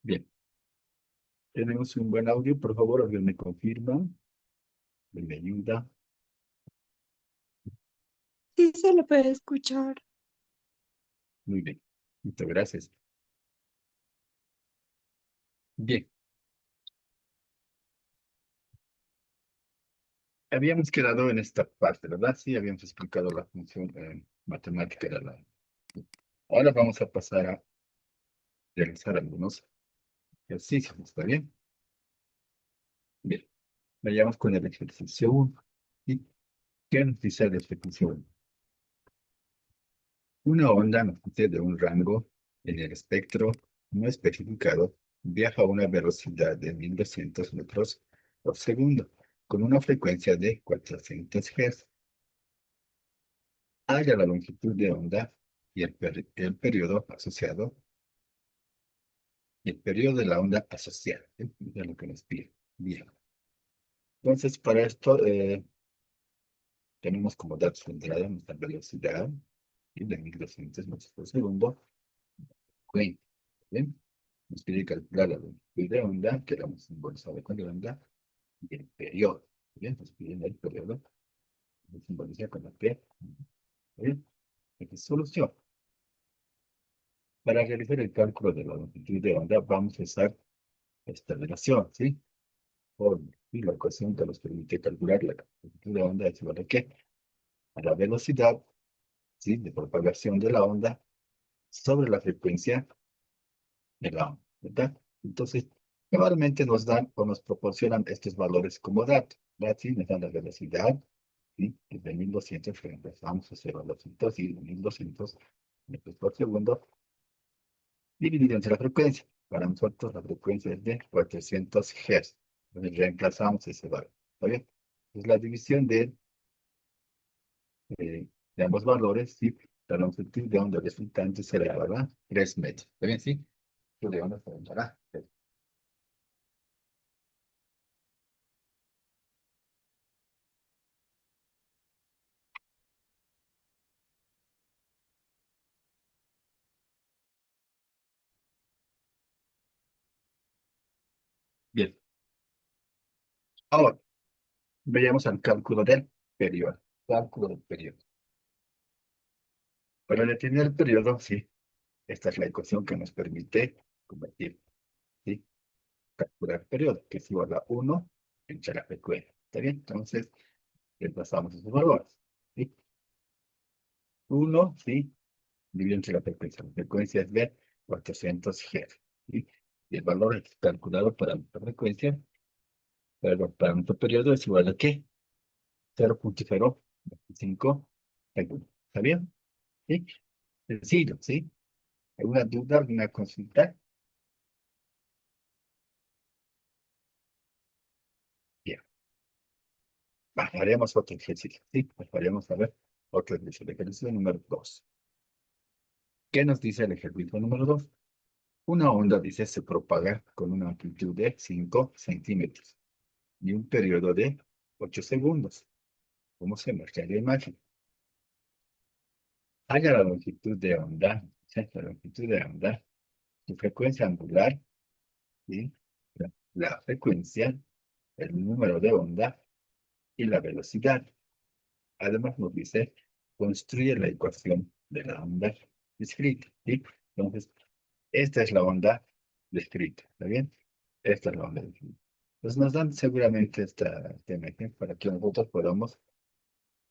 Bien, tenemos un buen audio, por favor, alguien me confirma, me ayuda. Sí, se le puede escuchar. Muy bien, muchas gracias. Bien, habíamos quedado en esta parte, ¿verdad? Sí, habíamos explicado la función matemática de la... Ahora vamos a pasar a realizar algunos ejercicios, ¿está bien? Bien, vayamos con el ejercicio 1. ¿Y qué nos dice el ejercicio 1? Una onda nos dice de un rango en el espectro no especificado viaja a una velocidad de 1200 metros por segundo con una frecuencia de 400 Hz. Halla la longitud de onda y el periodo asociado y el periodo de la onda asociada. ¿Sí? Es lo que nos pide. Bien. Entonces, para esto tenemos como datos de entrada nuestra velocidad y de 1200 metros por segundo. 20. Bien. Nos pide calcular la longitud de onda, que la hemos simbolizado con la onda, y el periodo. Bien, nos piden el periodo, lo simboliza con la P. Bien, aquí solución. Para realizar el cálculo de la longitud de onda, vamos a usar esta relación, ¿sí? Y la ecuación que nos permite calcular la longitud de onda es igual a ¿qué? A la velocidad, ¿sí? De propagación de la onda sobre la frecuencia de la onda, ¿verdad? Entonces, normalmente nos dan o nos proporcionan estos valores como datos, ¿verdad? Sí, nos dan la velocidad, ¿sí? Es de 1200, que empezamos a hacer los y 1200 metros por segundo, dividido entre la frecuencia. Para nosotros la frecuencia es de 400 Hz. Entonces reemplazamos ese valor. ¿Está bien? Es la división de ambos valores, ¿sí? La longitud de onda resultante será, ¿verdad? 3 metros. ¿Está bien? Sí. La de onda se dará. Bien. Ahora, veamos al cálculo del periodo. Cálculo del periodo. Para determinar el periodo, sí, esta es la ecuación que nos permite convertir, ¿sí? Calcular el periodo, que es igual a 1 entre la frecuencia. ¿Está bien? Entonces, reemplazamos esos valores. ¿Sí? 1, ¿sí? Dividido entre la frecuencia. La frecuencia es de 400 Hz. ¿Sí? Y el valor es calculado para nuestra frecuencia, pero para nuestro periodo es igual a ¿qué? 0.025 segundos. ¿Está bien? ¿Sí? Sencillo, ¿sí? ¿Alguna duda, alguna consulta? Bien. Haremos otro ejercicio, ¿sí? Haremos, a ver, otro ejercicio. El ejercicio número 2. ¿Qué nos dice el ejercicio número 2? Una onda, dice, se propaga con una amplitud de 5 centímetros y un periodo de 8 segundos. ¿Cómo se muestra la imagen? Haya la longitud de onda, ¿sí? La longitud de onda, su frecuencia angular, ¿sí? La frecuencia, el número de onda y la velocidad. Además nos dice, construye la ecuación de la onda descrita, ¿sí? Entonces, esta es la onda descrita, ¿está bien? Esta es la onda descrita. Entonces nos dan seguramente esta imagen para que nosotros podamos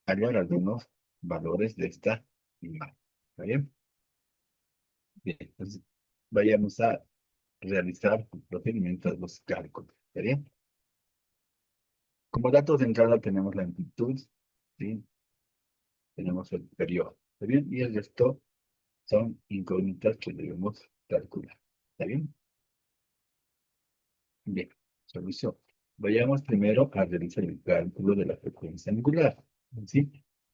hallar algunos valores de esta imagen, ¿está bien? Bien, entonces vayamos a realizar el procedimiento de los cálculos, ¿está bien? Como datos de entrada tenemos la amplitud, ¿sí? Tenemos el periodo, ¿está bien? Y el resto son incógnitas que debemos calcular. ¿Está bien? Bien, solución. Vayamos primero a realizar el cálculo de la frecuencia angular. ¿Sí?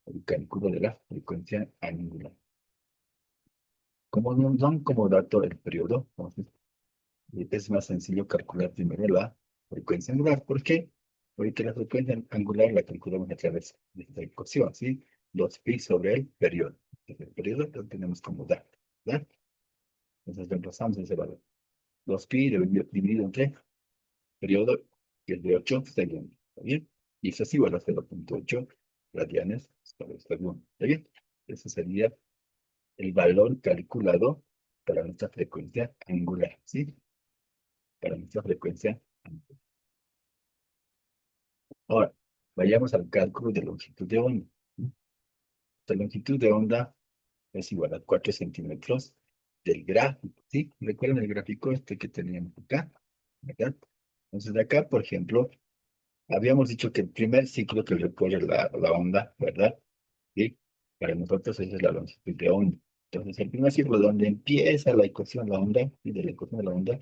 El cálculo de la frecuencia angular. Como nos dan como dato el periodo, entonces es más sencillo calcular primero la frecuencia angular. ¿Por qué? Porque la frecuencia angular la calculamos a través de esta ecuación, ¿sí? 2pi sobre el periodo. Entonces, el periodo lo tenemos como dato, ¿verdad? Entonces reemplazamos ese valor. 2pi dividido entre periodo, que es de 8 segundos. ¿Está bien? Y eso es igual a 0,8 radianes sobre segundo. ¿Está bien? Ese sería el valor calculado para nuestra frecuencia angular. ¿Sí? Para nuestra frecuencia angular. Ahora, vayamos al cálculo de longitud de onda. La longitud de onda es igual a 4 centímetros del gráfico, ¿sí? ¿Recuerdan el gráfico este que teníamos acá? ¿Verdad? Entonces, de acá, por ejemplo, habíamos dicho que el primer ciclo que recorre la onda, ¿verdad? ¿Sí? Para nosotros esa es la longitud de onda. Entonces, el primer ciclo donde empieza la ecuación de la onda, ¿sí? De la ecuación de la onda,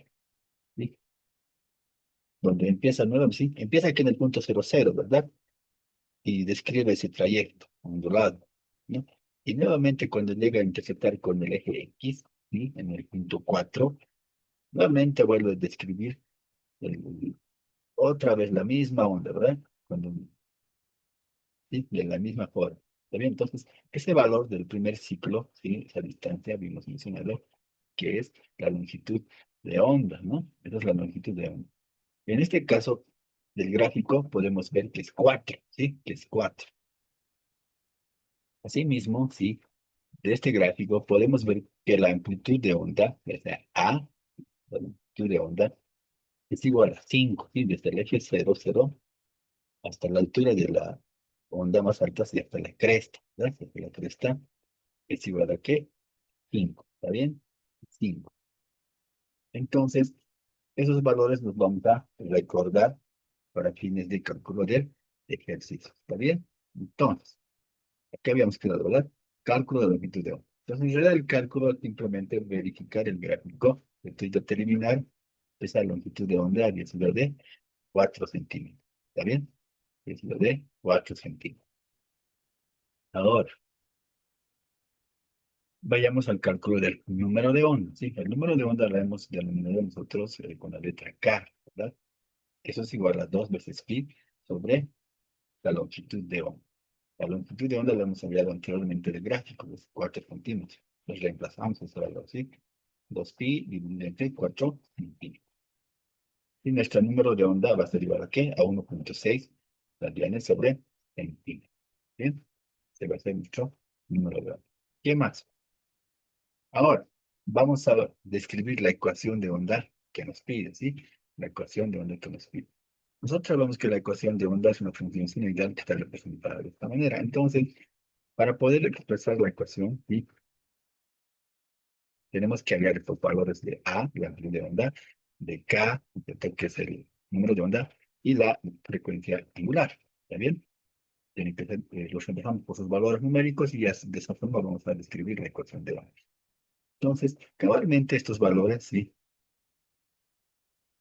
¿sí? Donde empieza nuevo, ¿sí? Empieza aquí en el punto 00, ¿verdad? Y describe ese trayecto ondulado, ¿no? Y nuevamente cuando llega a interceptar con el eje X, ¿sí? En el punto 4, nuevamente vuelve a describir otra vez la misma onda, ¿verdad? Cuando, ¿sí? De la misma forma. ¿Está bien? Entonces, ese valor del primer ciclo, ¿sí? Esa distancia, habíamos mencionado, que es la longitud de onda, ¿no? Esa es la longitud de onda. En este caso del gráfico podemos ver que es 4, ¿sí? Que es 4. Asimismo, ¿sí? De este gráfico podemos ver que la amplitud de onda, o sea, A, la amplitud de onda, es igual a 5, ¿sí? Desde el eje 0, 0 hasta la altura de la onda más alta, sí, hasta la cresta, ¿verdad? Hasta la cresta es igual a ¿qué? 5, ¿está bien? 5. Entonces, esos valores los vamos a recordar para fines de cálculo del ejercicio, ¿está bien? Entonces, aquí habíamos quedado, ¿verdad? Cálculo de longitud de onda. Entonces, en realidad el cálculo es simplemente verificar el gráfico, estoy determinar esa longitud de onda a 10 de 4 centímetros. ¿Está bien? 10 de 4 centímetros. Ahora, vayamos al cálculo del número de onda. ¿Sí? El número de onda lo hemos denominado nosotros con la letra K, ¿verdad? Eso es igual a 2 veces pi sobre la longitud de onda. La longitud de onda la hemos hablado anteriormente del gráfico, de 4 centímetros. Nos reemplazamos ese valor, ¿sí? 2pi dividido entre 4 centímetros. Y nuestro número de onda va a ser igual a ¿qué? A 1,6 radianes sobre centímetro. ¿Bien? Se va a ser nuestro número de onda. ¿Qué más? Ahora, vamos a describir la ecuación de onda que nos pide, ¿sí? La ecuación de onda que nos pide. Nosotros sabemos que la ecuación de onda es una función sinusoidal que está representada de esta manera. Entonces, para poder expresar la ecuación, ¿sí? Tenemos que hallar estos valores de A, la amplitud de onda, de K, que es el número de onda, y la frecuencia angular. ¿Está bien? Tienen que ser, los reemplazamos por sus valores numéricos y de esa forma vamos a describir la ecuación de onda. Entonces, cabalmente estos valores, ¿sí?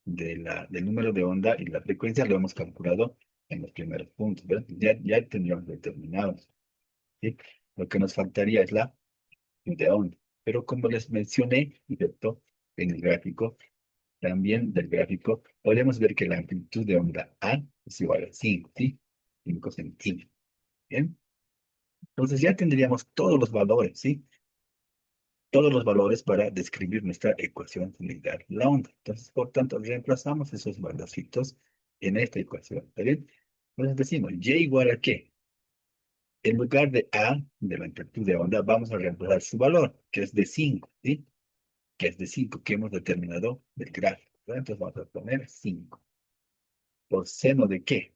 Del número de onda y la frecuencia lo hemos calculado en los primeros puntos, ¿verdad? Ya tendríamos determinados, ¿sí? Lo que nos faltaría es la de onda. Pero como les mencioné, ¿cierto? En el gráfico, también del gráfico, podemos ver que la amplitud de onda A es igual a 5, ¿sí? 5 centímetros, ¿bien? Entonces ya tendríamos todos los valores, ¿sí? Todos los valores para describir nuestra ecuación similar la onda. Entonces, por tanto, reemplazamos esos valorcitos en esta ecuación, ¿está bien? Entonces decimos, y igual a qué. En lugar de A, de la amplitud de onda, vamos a reemplazar su valor, que es de 5, ¿sí? Que es de 5 que hemos determinado del gráfico, ¿verdad? Entonces vamos a poner 5. ¿Por seno de qué?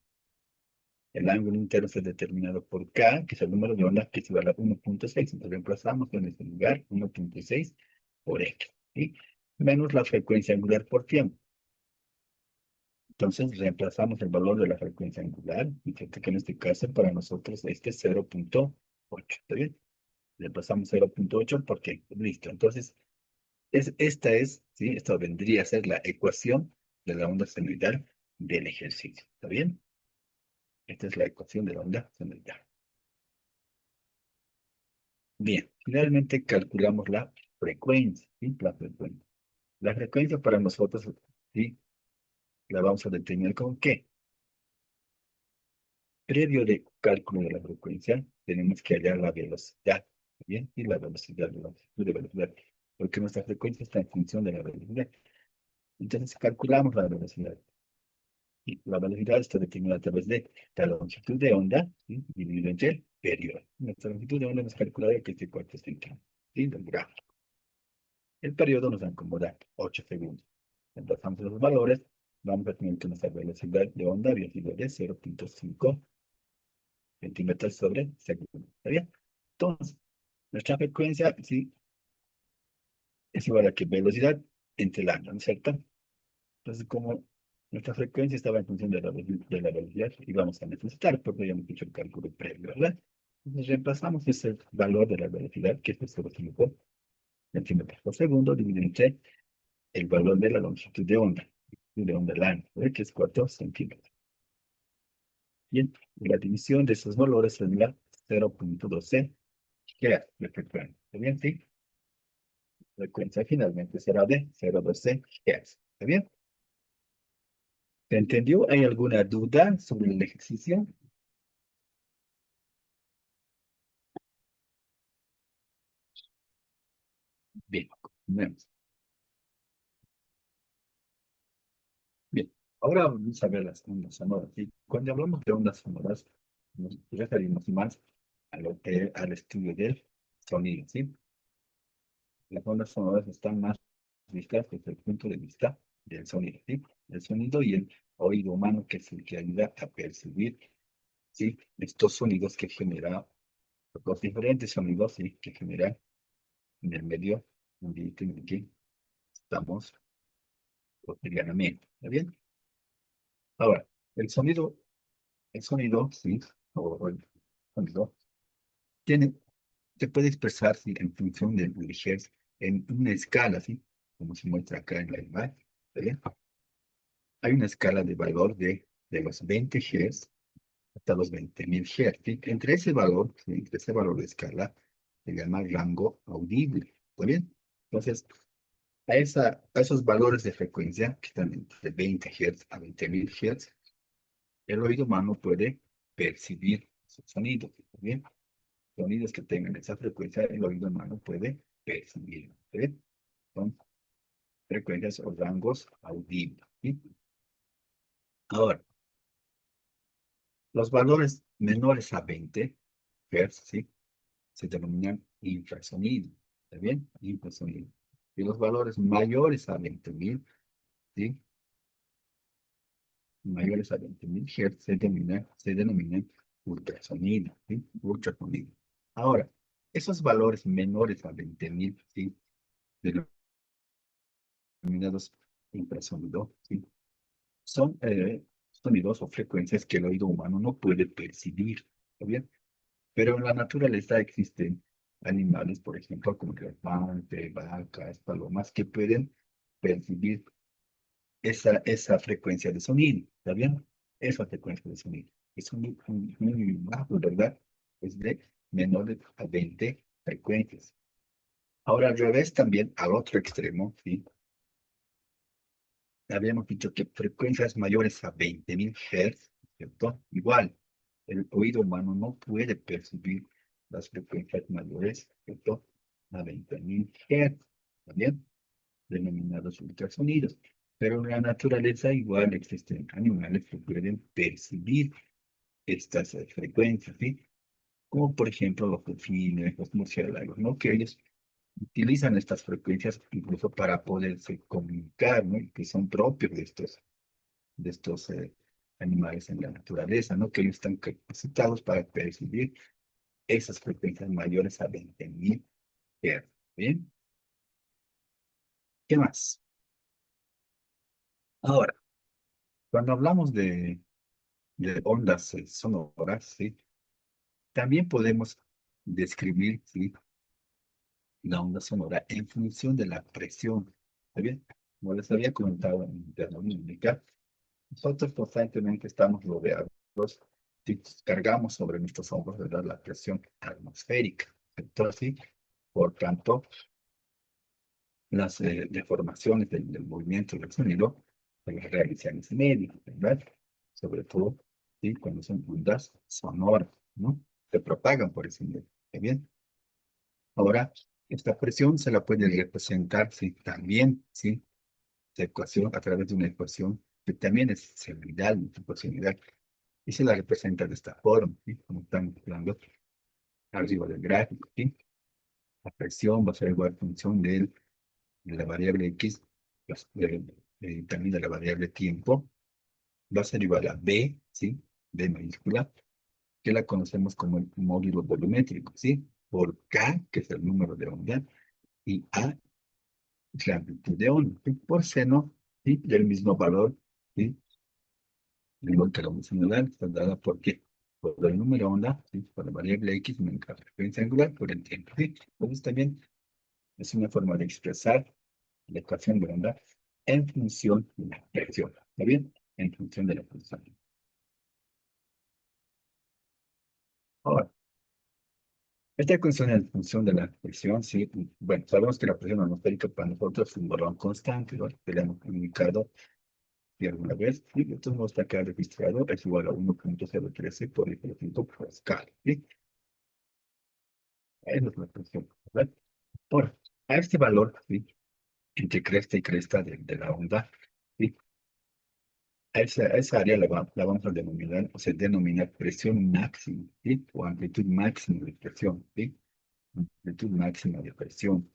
El ángulo interno es determinado por K, que es el número de onda que es igual a 1,6. Entonces reemplazamos en este lugar 1,6 por X, ¿sí? Menos la frecuencia angular por tiempo. Entonces reemplazamos el valor de la frecuencia angular, y fíjate que en este caso para nosotros este es 0,8, ¿está bien? Reemplazamos 0,8 porque, listo. Entonces, ¿sí? Esto vendría a ser la ecuación de la onda senoidal del ejercicio, ¿está bien? Esta es la ecuación de la onda senoidal. Bien, finalmente calculamos la frecuencia, ¿sí? La frecuencia. La frecuencia para nosotros, ¿sí? La vamos a determinar con ¿qué? Previo de cálculo de la frecuencia, tenemos que hallar la velocidad, ¿bien? Y la velocidad, la longitud de velocidad, porque nuestra frecuencia está en función de la velocidad. Entonces calculamos la velocidad. Y la velocidad está determinada a través de la longitud de onda, ¿sí? Dividido entre el periodo. Nuestra longitud de onda hemos calculado que es igual a 30, ¿sí? Del gráfico. El periodo nos acomoda 8 segundos. Empezamos los valores, vamos a tener que nuestra velocidad de onda había sido de 0.5 centímetros sobre segundo. ¿Está bien? Entonces, nuestra frecuencia, sí, es igual a que velocidad entre el año, ¿no es cierto? Entonces, como nuestra frecuencia estaba en función de la velocidad, íbamos a necesitar, porque habíamos hecho el cálculo previo, ¿verdad? Entonces, reemplazamos ese valor de la velocidad, que es de 0.5 centímetros por segundo, dividido entre el valor de la longitud de onda larga, ¿ve? Que es 4 centímetros. Bien, la división de esos valores sería 0.12 Hz de frecuencia. ¿Está bien? Sí. La frecuencia finalmente será de 0.12 Hz. ¿Está bien? ¿Se entendió? ¿Hay alguna duda sobre el ejercicio? Bien, continuemos. Bien, ahora vamos a ver las ondas sonoras. Y cuando hablamos de ondas sonoras, nos referimos más al estudio del sonido, ¿sí? Las ondas sonoras están más vistas desde el punto de vista del sonido, ¿sí? El sonido y el oído humano, que es el que ayuda a percibir, ¿sí? Estos sonidos que genera, los diferentes sonidos, ¿sí? Que generan en el medio ambiente en el que estamos cotidianamente. ¿Está bien? Ahora, el sonido, sí, o el sonido, tiene, se puede expresar, sí, en función del hertz en una escala, ¿sí? Como se muestra acá en la imagen. ¿Está bien? Hay una escala de valor de los 20 Hz hasta los 20.000 Hz. ¿Sí? Entre ese valor, ¿sí? Entre ese valor de escala, se llama rango audible. ¿Está bien? Entonces, a esos valores de frecuencia, que están entre 20 Hz a 20.000 Hz, el oído humano puede percibir esos sonidos. ¿Está bien? Sonidos que tengan esa frecuencia, el oído humano puede percibir. ¿Está bien? Son frecuencias o rangos audibles. ¿Sí? Ahora, los valores menores a 20 Hz, ¿sí? Se denominan infrasonido. ¿Está bien? Infrasonido. Y los valores mayores a 20.000, ¿sí? Mayores a 20.000 Hz se denominan ultrasonido, ¿sí? Ultrasonido. Ahora, esos valores menores a 20.000, ¿sí? Denominados infrasonido, ¿sí? Son sonidos o frecuencias que el oído humano no puede percibir. ¿Está bien? Pero en la naturaleza existen animales, por ejemplo, como el elefante, vacas, palomas, que pueden percibir esa frecuencia de sonido. ¿Está bien? Esa frecuencia de sonido. Es muy bajo, ¿verdad? Es de menor a 20 frecuencias. Ahora, al revés, también al otro extremo, ¿sí? Habíamos dicho que frecuencias mayores a 20.000 Hz, ¿cierto? Igual, el oído humano no puede percibir las frecuencias mayores, ¿cierto? A 20.000 Hz, ¿también? Denominados ultrasonidos. Pero en la naturaleza igual existen animales que pueden percibir estas frecuencias, ¿sí? Como por ejemplo los delfines, los murciélagos, ¿no? Que ellos utilizan estas frecuencias incluso para poderse comunicar, ¿no? Y que son propios de estos animales en la naturaleza, ¿no? Que ellos están capacitados para percibir esas frecuencias mayores a 20.000 Hz. ¿Bien? ¿Qué más? Ahora, cuando hablamos de ondas sonoras, ¿sí? También podemos describir, ¿sí? La onda sonora en función de la presión. ¿Está bien? Como les había comentado en termodinámica, nosotros constantemente estamos rodeados, si cargamos sobre nuestros hombros, ¿verdad? La presión atmosférica. Entonces, sí, por tanto, las deformaciones del movimiento del sonido se las realizan en ese medio, ¿verdad? Sobre todo, ¿sí? Cuando son ondas sonoras, ¿no? Se propagan por ese medio. ¿Está bien? Ahora, esta presión se la puede representar, ¿sí? También, ¿sí? esa ecuación a través de una ecuación que también es semiidal, multiplicacional, y se la representa de esta forma, ¿sí? Como están hablando arriba del gráfico, ¿sí? La presión va a ser igual a función de la variable X, también de la variable tiempo, va a ser igual a B, ¿sí? B mayúscula, que la conocemos como el módulo volumétrico, ¿sí? Por K, que es el número de onda, y A es la amplitud de onda, ¿sí? Por seno, ¿sí? Del mismo valor, ¿sí? Igual que la onda singular, está dada por qué? Por el número de onda, ¿sí? Por la variable X menos la frecuencia angular por el tiempo, ¿sí? Entonces también es una forma de expresar la ecuación de onda en función de la presión, ¿está bien? En función de la presión. Ahora, esta ecuación en función de la presión, sí, bueno, sabemos que la presión atmosférica para nosotros es un valor constante, ¿no? Que le hemos comunicado y alguna vez, y entonces nos está acá registrado, es igual a 1.013 por 10 Pascal, ¿sí? Esa es la presión, ¿verdad? Ahora, a este valor, ¿sí? Entre cresta y cresta de la onda, ¿sí? A esa área la vamos a denominar, o se denomina presión máxima, ¿sí? O amplitud máxima de presión, ¿sí? Amplitud máxima de presión.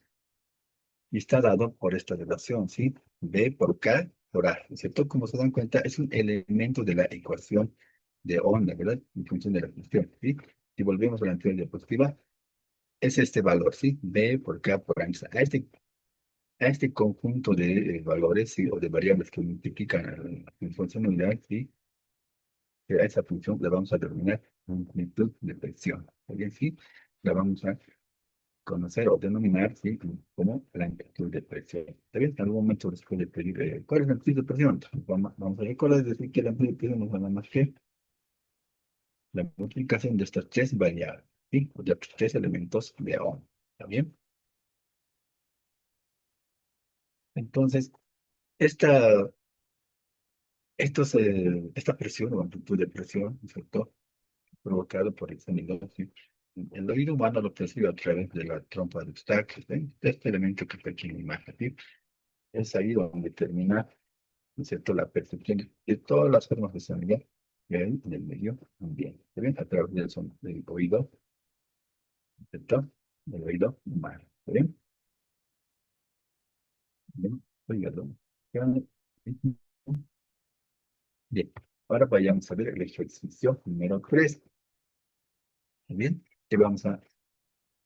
Y está dado por esta relación, ¿sí? B por K por A, ¿no es cierto? Como se dan cuenta, es un elemento de la ecuación de onda, ¿verdad? En función de la presión, ¿sí? Si volvemos a la anterior diapositiva, es este valor, ¿sí? B por K por A. A este conjunto de valores, ¿sí? O de variables que multiplican en función unidad, ¿sí? Que a esa función la vamos a denominar amplitud de presión. ¿Está bien? ¿Sí? La vamos a conocer o denominar, ¿sí? Como la amplitud de presión. ¿Está bien? En algún momento les puede pedir, ¿cuál es la amplitud de presión? Vamos a recordar, decir que la amplitud de presión no es nada más que la multiplicación de estas tres variables, ¿sí? O de estos tres elementos de onda. ¿Está bien? Entonces, esta, esta presión o amplitud de presión, ¿no es cierto? Provocado por el sonido, ¿sí? El oído humano lo percibe a través de la trompa de Eustaquio, ¿sí? Este elemento que está aquí en la imagen, ¿sí? Es ahí donde termina, ¿no es cierto?, la percepción de todas las formas de sonido que hay en el medio ambiente, ¿está bien? A través del oído, ¿no es cierto? Del oído humano, ¿está bien? Bien, oígado. Bien, ahora vayamos a ver el ejercicio número 3, ¿está bien? Que vamos a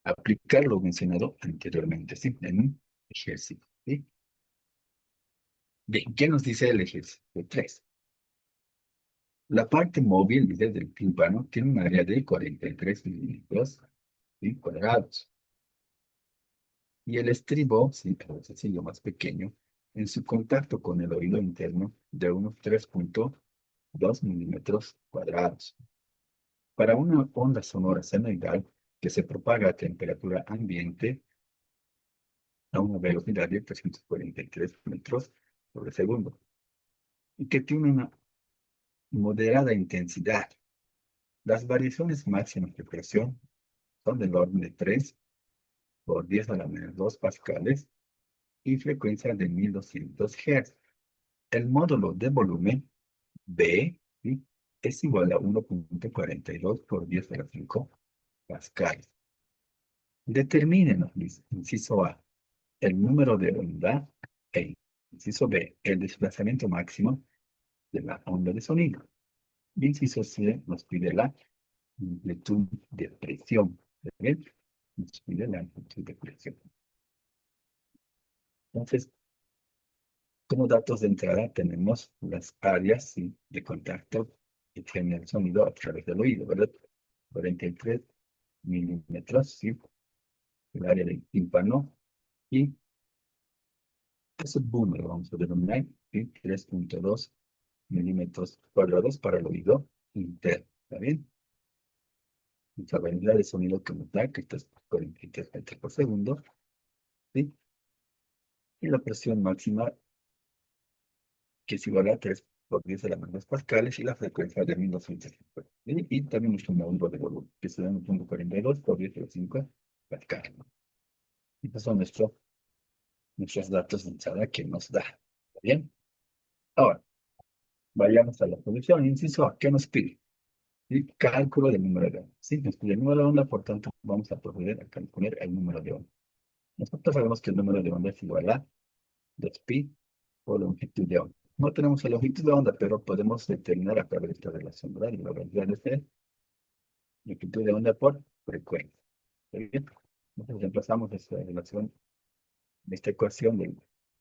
aplicar lo mencionado anteriormente, ¿sí? En un ejercicio, ¿sí? Bien, ¿qué nos dice el ejercicio 3? La parte móvil del tímpano tiene un área de 43 milímetros, ¿sí? Cuadrados. Y el estribo, sí, pero es sencillo, más pequeño, en su contacto con el oído interno de unos 3,2 milímetros cuadrados. Para una onda sonora senoidal que se propaga a temperatura ambiente a una velocidad de 343 metros por segundo y que tiene una moderada intensidad. Las variaciones máximas de presión son del orden de 3 por 10 a la menos 2 pascales y frecuencia de 1200 Hz. El módulo de volumen B, ¿sí?, es igual a 1,42 por 10 a la 5 pascales. Determinen, inciso A, el número de onda e inciso B, el desplazamiento máximo de la onda de sonido. Y inciso C nos pide la amplitud de presión. ¿Bien? Nos pide la amplitud de presión. Entonces, como datos de entrada tenemos las áreas, ¿sí?, de contacto que tiene el sonido a través del oído, ¿verdad? 43 milímetros, ¿sí? El área del tímpano. Y ese boom lo vamos a denominar, ¿sí? 3,2 milímetros cuadrados para el oído interno. ¿Está bien? La variedad de sonido que nos da, que está 43 metros por segundo, ¿sí? Y la presión máxima, que es igual a 3 por 10 a la menos pascales, y la frecuencia de 1250. Y también nuestro módulo de volumen, que se da en 1,42 por 10 a la 5 pascales. Y estos son nuestros datos de entrada que nos da. Bien, ahora, vayamos a la solución. Inciso A, ¿qué nos pide? Y cálculo del número de onda. Sí, nos pide el número de onda, por tanto, vamos a proceder a calcular el número de onda. Nosotros sabemos que el número de onda es igual a 2pi por longitud de onda. No tenemos la longitud de onda, pero podemos determinar a través de esta relación, ¿verdad? La velocidad de este longitud de onda por frecuencia. ¿Está bien? Entonces reemplazamos esta relación, esta ecuación del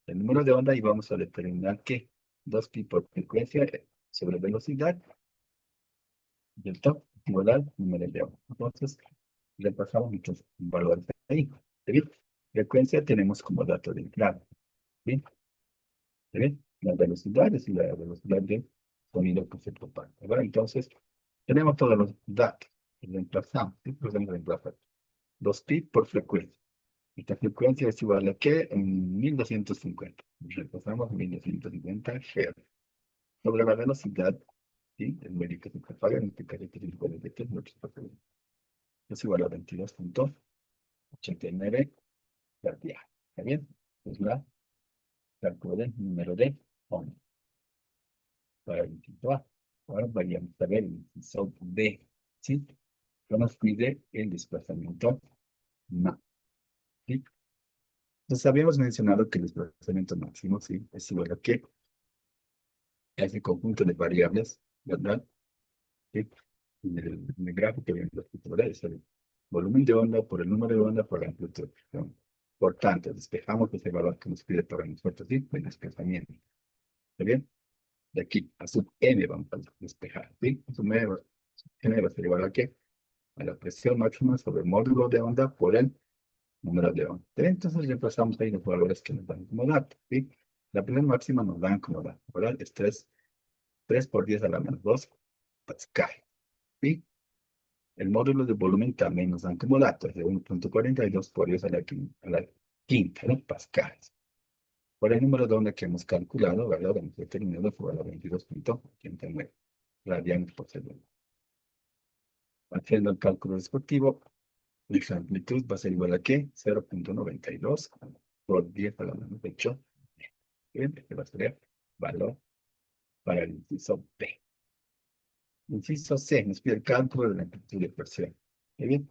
número de onda y vamos a determinar que 2pi por frecuencia sobre velocidad delta igual al número de onda. Entonces, le pasamos muchos valores ahí. ¿Está bien? Frecuencia tenemos como dato de entrada. ¿Bien? ¿Está bien? La velocidad es la velocidad de sonido que se propaga. ¿Verdad? Entonces, tenemos todos los datos. Y reemplazamos. ¿Sí? Podemos reemplazar 2pi por frecuencia. Esta frecuencia es igual a ¿qué? 1250. Reemplazamos 1250 Hz. Sobre la velocidad, ¿sí? El medio que se propaga, en este caso, que se puede meter metros por segundo. Es igual a 22.89 radianes. ¿Está bien? Es la cálculo del número de onda para el inciso A. Ahora vayamos a ver el inciso B. ¿Sí? Que nos pide el desplazamiento máximo. ¿Sí? Entonces habíamos mencionado que el desplazamiento máximo, ¿sí? Es igual a que ese conjunto de variables, ¿verdad? ¿Sí? En el gráfico que viene ¿verdad? Es el volumen de onda por el número de onda por la amplitud. ¿No? Por tanto, despejamos ese valor que nos pide para nosotros, ¿sí? El desplazamiento. ¿Está bien? De aquí a sub n vamos a despejar, ¿sí? Sub n va a ser igual a qué? A la presión máxima sobre el módulo de onda por el número de onda. ¿Sí? Entonces reemplazamos ahí los valores que nos dan como dato, ¿sí? La presión máxima nos dan como dato, ¿verdad? Es 3 por 10 a la menos 2 pascal, ¿sí? El módulo de volumen también nos dan como dato, es de 1.42 por 10 a la quinta, ¿no? Pascales. Por el número de onda que hemos calculado, ¿verdad? Hemos determinado por la 22.89 radianes por segundo. Haciendo el cálculo respectivo, nuestra amplitud va a ser igual a ¿qué? 0.92 por 10 a la menos 8. Bien, este va a ser el valor para el inciso B. Inciso C, nos pide el cálculo de la amplitud de presión. ¿Está bien?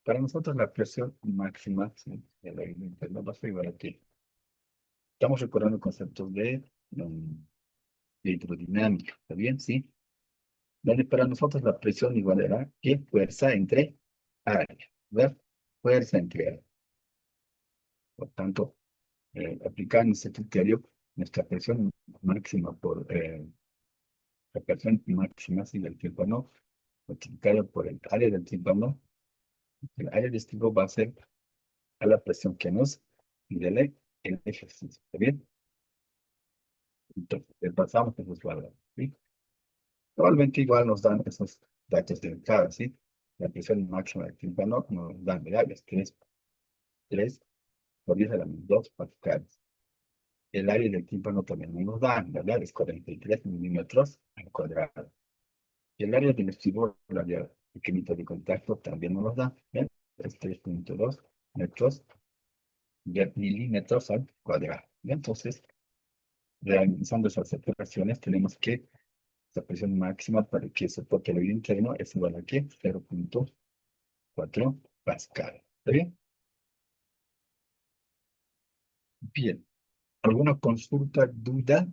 Para nosotros la presión máxima, ¿sí? El aire interno va a ser igual a ¿qué? Estamos recordando conceptos de hidrodinámica, ¿está bien? Sí. Donde para nosotros la presión igual era ¿qué? Fuerza entre área, ¿verdad? Fuerza entre área. Por tanto, aplicando ese criterio, nuestra presión máxima la presión máxima sí, del tímpano, multiplicada por el área del tímpano, el área del tímpano va a ser a la presión que nos pide el ejercicio, ¿está bien? Entonces, pasamos esos valores, ¿sí? Probablemente igual nos dan esos datos de entrada, ¿sí? La presión máxima del tímpano nos dan variables, 3 por 10 a la menos 2 pascales. El área del tímpano también nos dan, ¿verdad? Es 43 milímetros al cuadrado. Y el área del estribo, el área pequeñita de contacto, también nos da, ¿ven? Es 3.2 metros de milímetros al cuadrado. ¿Bien? Entonces, realizando esas operaciones, tenemos que la presión máxima para que soporte el aire interno es igual a ¿qué? 0.4 pascal. ¿Está bien? Bien. ¿Alguna consulta, duda?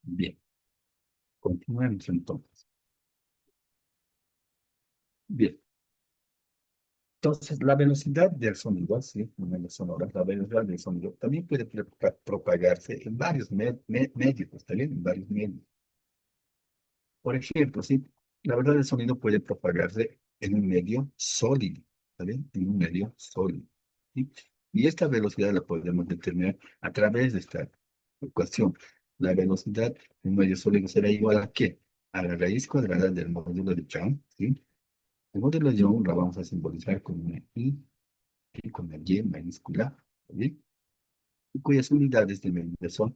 Bien. Continuemos entonces. Bien. Entonces, la velocidad del sonido, sí, en ondas sonoras, la velocidad del sonido también puede propagarse en varios medios, ¿está bien? En varios medios. Por ejemplo, sí, la velocidad del sonido puede propagarse en un medio sólido, ¿está bien? En un medio sólido, ¿sí? Y esta velocidad la podemos determinar a través de esta ecuación. La velocidad de un medio sólido será igual a ¿qué? A la raíz cuadrada del módulo de Young, ¿sí? El módulo de Young lo vamos a simbolizar con una I y con la Y mayúscula, ¿sí? Y cuyas unidades de medida son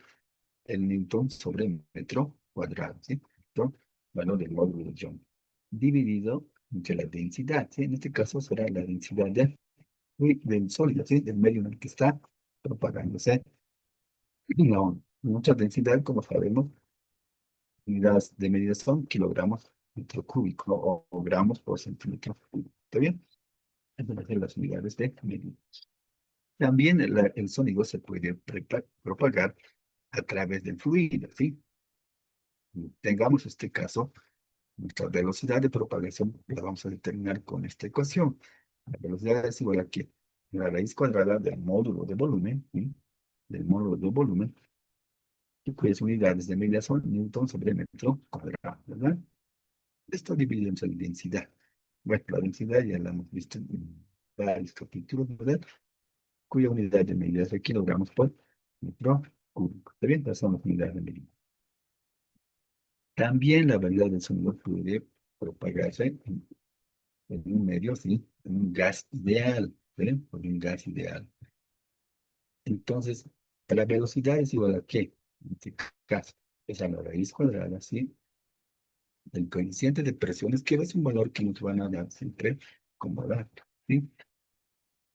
el newton sobre metro cuadrado, ¿sí? Newton, valor del módulo de Young, dividido entre la densidad, ¿sí? En este caso será la densidad de del sólido, ¿sí? Del medio en el que está propagándose la onda. Mucha densidad, como sabemos, unidades de medida son kilogramos metro cúbico o gramos por centímetro cúbico. ¿Está bien? Esas son las unidades de medida. También el sonido se puede propagar a través del fluido, ¿sí? Tengamos este caso, nuestra velocidad de propagación la vamos a determinar con esta ecuación. La velocidad es igual a que la raíz cuadrada del módulo de volumen, ¿sí? Del módulo de volumen, y pues unidades de medida son newton sobre metro cuadrado, ¿verdad? Esto dividido en densidad. Bueno, la densidad ya la hemos visto en varios capítulos, ¿verdad? Cuya unidad de medida es de kilogramos por metro cúbico. ¿Está bien? Estas son las unidades de medida. También la variedad del sonido puede propagarse en un medio, ¿sí? En un gas ideal, ¿sí? Por un gas ideal. Entonces, la velocidad es igual a ¿qué? En este caso, es a la raíz cuadrada, ¿sí? El coeficiente de presiones, que es un valor que nos van a dar siempre como dato, ¿sí?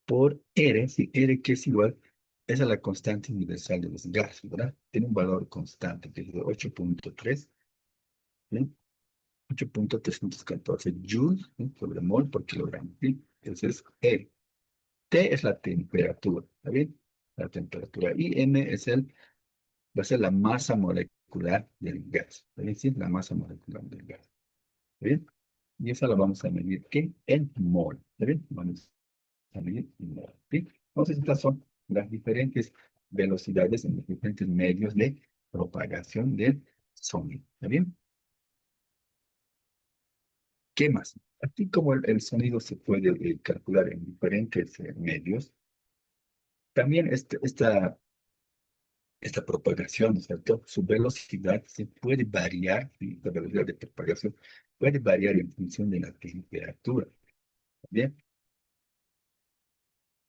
Por R, si R que es igual, es a la constante universal de los gases, ¿verdad? Tiene un valor constante que es de 8.3, ¿sí? 8.314 joules, ¿sí? Sobre mol por kilogramo, ¿sí? Ese es R. T es la temperatura, ¿está bien? La temperatura. Y M es va a ser la masa molecular del gas, ¿está bien? Sí, la masa molecular del gas, ¿está bien? Y esa la vamos a medir, ¿qué? En mol, ¿está bien? Vamos a medir en mol, ¿sí? Entonces, estas son las diferentes velocidades en los diferentes medios de propagación del sonido, ¿está bien? ¿Qué más? Así como el sonido se puede calcular en diferentes medios, también esta propagación, ¿no es cierto? Su velocidad se puede variar, ¿sí? La velocidad de propagación puede variar en función de la temperatura, ¿bien?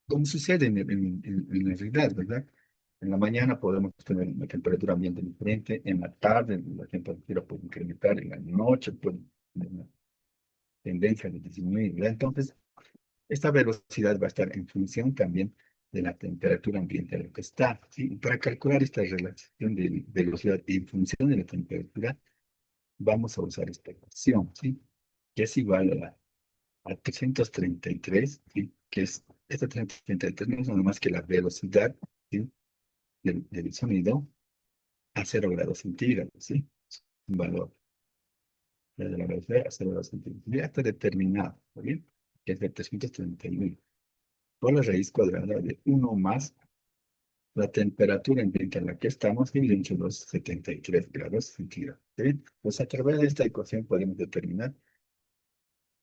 Como sucede en la realidad, ¿verdad? En la mañana podemos tener una temperatura ambiente diferente, en la tarde la temperatura puede incrementar, en la noche puede tener una tendencia de disminuir, ¿verdad? Entonces, esta velocidad va a estar en función también de la temperatura ambiente en la que está, ¿sí? Para calcular esta relación de velocidad en función de la temperatura, vamos a usar esta ecuación, ¿sí? Que es igual a 333, ¿sí? Que es, esta 333 no es nada más que la velocidad, ¿sí? Del sonido a 0 grados centígrados, ¿sí? Un valor de la velocidad a 0 grados centígrados. Ya está determinado, ¿está bien? Que es de 331 por la raíz cuadrada de uno más la temperatura ambiente en la que estamos dividido entre los 73 grados centígrados. ¿Sí? Pues a través de esta ecuación podemos determinar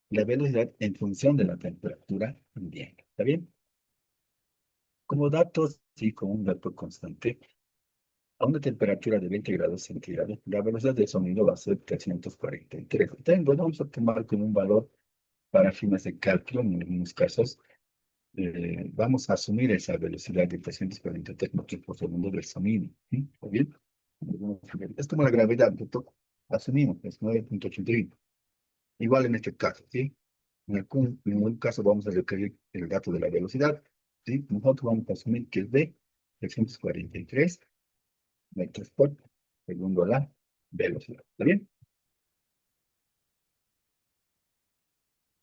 la velocidad en función de la temperatura ambiente. ¿Está bien? Como datos, sí, como un dato constante, a una temperatura de 20 grados centígrados, la velocidad del sonido va a ser 343. Entonces, bueno, vamos a tomar como un valor para fines de cálculo, en algunos casos, vamos a asumir esa velocidad de 343 metros por segundo del sonido. ¿Sí? ¿Está bien? Es como la gravedad, ¿cierto? Asumimos, es 9.81. Igual en este caso, ¿sí? En algún caso vamos a requerir el dato de la velocidad, ¿sí? Nosotros vamos a asumir que es de 343 metros por segundo la velocidad. ¿Está bien?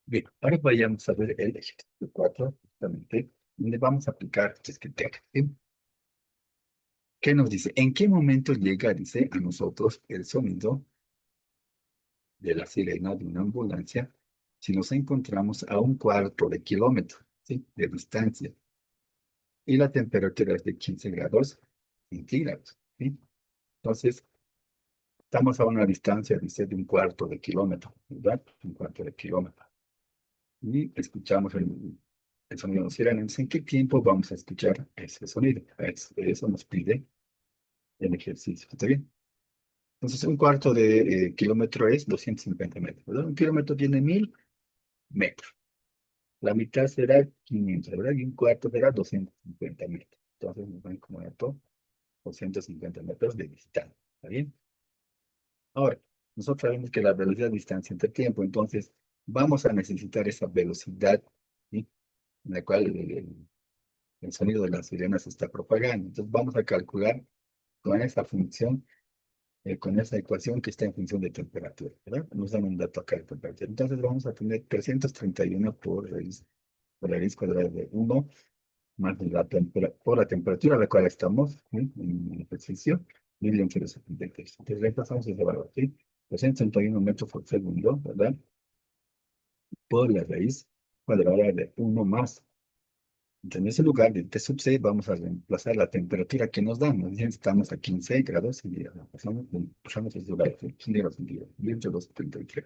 Bien, ahora vayamos a ver el ejercicio 4, justamente, donde vamos a aplicar este criterio, ¿sí? ¿Qué nos dice? ¿En qué momento llega, dice, a nosotros el sonido de la sirena de una ambulancia si nos encontramos a un cuarto de kilómetro, ¿sí? De distancia y la temperatura es de 15 grados centígrados, ¿sí? Entonces, estamos a una distancia, dice, de un cuarto de kilómetro, ¿verdad? Un cuarto de kilómetro. Y escuchamos el sonido de la sirena. Entonces, ¿en qué tiempo vamos a escuchar ese sonido? Eso nos pide el ejercicio. ¿Está bien? Entonces, un cuarto de kilómetro es 250 metros, ¿verdad? Un kilómetro tiene 1000 metros. La mitad será 500, ¿verdad? Y un cuarto será 250 metros. Entonces, nos van como dato 250 metros de distancia. ¿Está bien? Ahora, nosotros sabemos que la velocidad de distancia entre tiempo, entonces vamos a necesitar esa velocidad, ¿sí? en la cual el sonido de la sirena se está propagando. Entonces vamos a calcular con esa función, con esa ecuación que está en función de temperatura, ¿verdad? Nos dan un dato acá de temperatura. Entonces vamos a tener 331 por raíz cuadrada de 1 más por la temperatura a la cual estamos, ¿sí? En el ejercicio, dividido entre los 73. Entonces reemplazamos ese valor, ¿sí? 331 metros por segundo, ¿verdad? Por la raíz cuadrada de 1 más. Entonces, en ese lugar de T sub C vamos a reemplazar la temperatura que nos dan. Nos dicen que estamos a 15 grados centígrados. Pasamos ese lugar, ¿sí? Centígrados centígrados, 1873.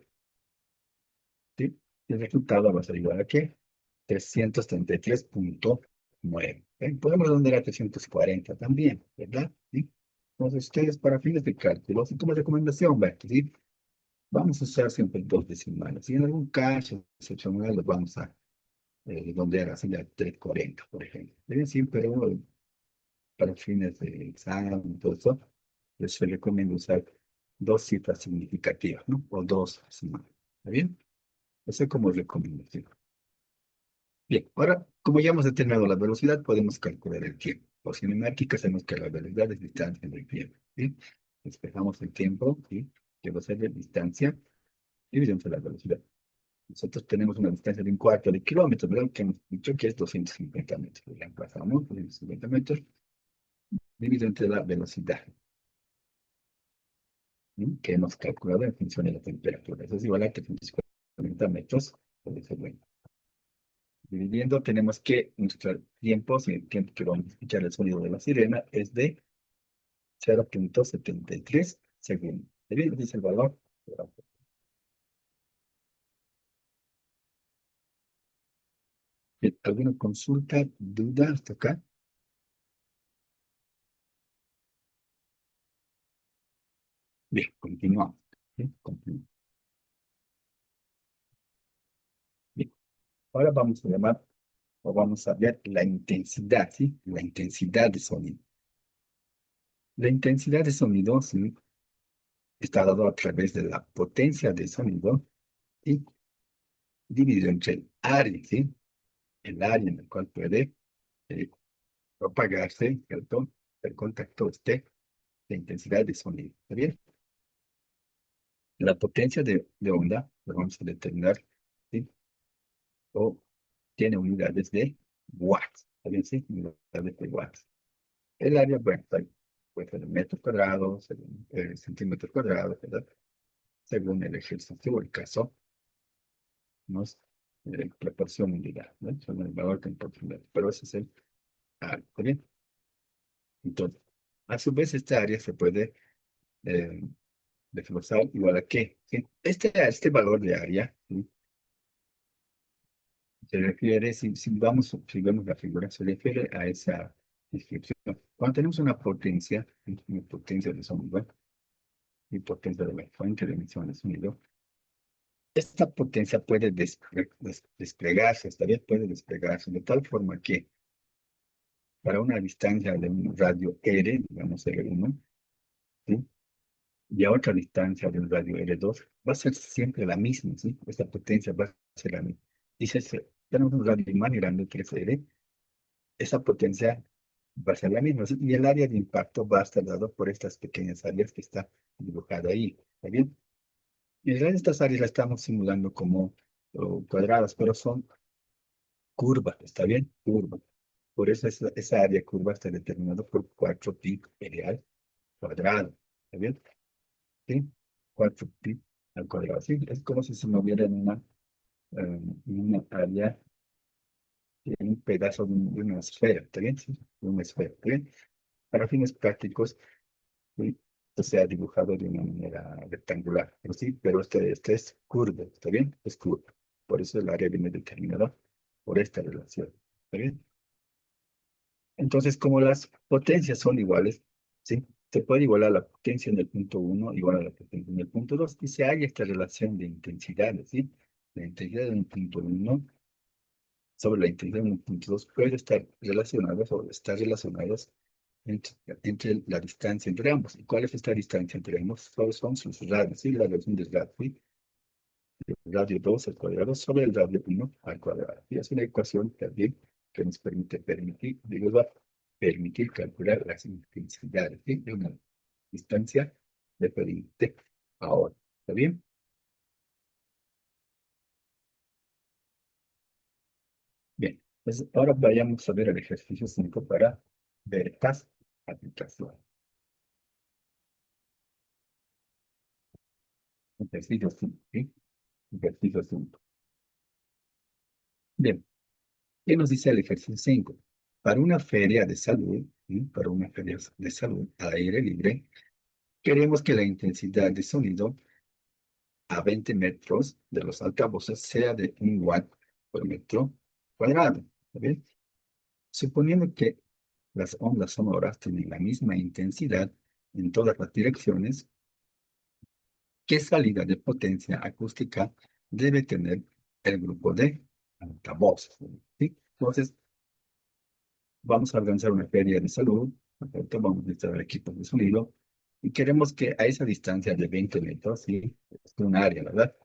¿Sí? El resultado va a ser igual a ¿qué? 333,9. Podemos redondear a 340 también, ¿verdad? ¿Sí? Entonces, ustedes para fines de cálculo, así como recomendación, ¿sí? Vamos a usar siempre dos decimales. Si en algún caso excepcional, los vamos a redondear así a 340, por ejemplo. Bien, sí, pero para fines de examen y todo eso, les recomiendo usar dos cifras significativas, ¿no? O dos decimales. ¿Está bien? Eso como recomendación. Bien, ahora, como ya hemos determinado la velocidad, podemos calcular el tiempo. Por cinemática, sabemos que la velocidad es distancia del tiempo. ¿Sí? Despejamos el tiempo, ¿sí? Que va a ser de distancia dividido entre la velocidad. Nosotros tenemos una distancia de un cuarto de kilómetro, ¿verdad? Que hemos dicho que es 250 metros. La emplazamos, 250 metros, dividido entre la velocidad, ¿sí? Que hemos calculado en función de la temperatura. Eso es igual a 350 metros por segundo. Dividiendo, tenemos que nuestro tiempo, si el tiempo que vamos a escuchar el sonido de la sirena, es de 0,73 segundos. ¿Está bien? Dice el valor. Bien, ¿alguna consulta, duda hasta acá? Bien, continuamos. Bien, continuamos. Bien, ahora vamos a llamar, o vamos a ver la intensidad, ¿sí? La intensidad de sonido. La intensidad de sonido, ¿sí? Está dado a través de la potencia de sonido y dividido entre el área, ¿sí? El área en el cual puede eh, propagarse, ¿cierto? El contacto esté de intensidad de sonido. ¿Está bien? La potencia de onda, lo vamos a determinar, ¿sí? O tiene unidades de watts. ¿Está bien? Sí, unidades de watts. El área, bueno, puede ser en metros cuadrados, según, centímetros cuadrados, ¿verdad? Según el ejercicio o el caso, nos proporciona unidad, ¿no? Son el valor que proporciona. Pero ese es el área. ¿Está bien? Entonces, a su vez, esta área se puede eh, desglosar igual a qué. ¿Sí? Este valor de área, ¿sí? Se refiere, si vemos la figura, se refiere a esa descripción. Cuando tenemos una potencia de sonido y potencia de la fuente de emisión de sonido, esta potencia puede desplegarse, esta vez puede desplegarse de tal forma que para una distancia de un radio R, digamos R1, ¿sí? Y a otra distancia de un radio R2, va a ser siempre la misma, ¿sí? Esta potencia va a ser la misma. Y si tenemos un radio más grande que es R, esa potencia va a ser la misma, ¿sí? Y el área de impacto va a estar dado por estas pequeñas áreas que está dibujada ahí. ¿Está bien? Y en realidad estas áreas las estamos simulando como cuadradas, pero son curvas. ¿Está bien? Curvas. Por eso esa área curva está determinada por 4pi real cuadrado. ¿Está bien? ¿Sí? 4pi al cuadrado. Sí, es como si se moviera en una área, en un pedazo de una esfera. ¿Está bien? Sí, de una esfera. ¿Está bien? Para fines prácticos, ¿sí? Esto se ha dibujado de una manera rectangular. Pero sí, pero este es curvo. ¿Está bien? Es curvo. Por eso el área viene determinada por esta relación. ¿Está bien? Entonces, como las potencias son iguales, ¿sí? Se puede igualar la potencia en el punto uno igual a la potencia en el punto 2 y se halla esta relación de intensidades, ¿sí? La intensidad en el punto uno sobre la intensidad en el punto 2 puede estar relacionadas o estar relacionadas entre la distancia entre ambos. ¿Y cuál es esta distancia entre ambos? ¿Cuáles son sus radios? ¿Sí? La relación de radios, ¿sí? El radio 2 al cuadrado sobre el radio 1 al cuadrado. Y es una ecuación también que nos va a permitir calcular las intensidades, ¿sí? De una distancia diferente ahora. ¿Está bien? Bien. Entonces, ahora vayamos a ver el ejercicio 5 para ver estas aplicaciones. Ejercicio 5, ¿sí? Ejercicio 5. Bien. ¿Qué nos dice el ejercicio 5? Para una feria de salud, ¿sí? Para una feria de salud al aire libre, queremos que la intensidad de sonido a 20 metros de los altavoces sea de 1 watt por metro cuadrado. ¿Está bien? Suponiendo que las ondas sonoras tienen la misma intensidad en todas las direcciones, ¿qué salida de potencia acústica debe tener el grupo de altavoces? ¿Sí? Entonces, vamos a organizar una feria de salud, ¿perfecto? Vamos a instalar equipos de sonido y queremos que a esa distancia de 20 metros, ¿sí? Es un área, ¿verdad?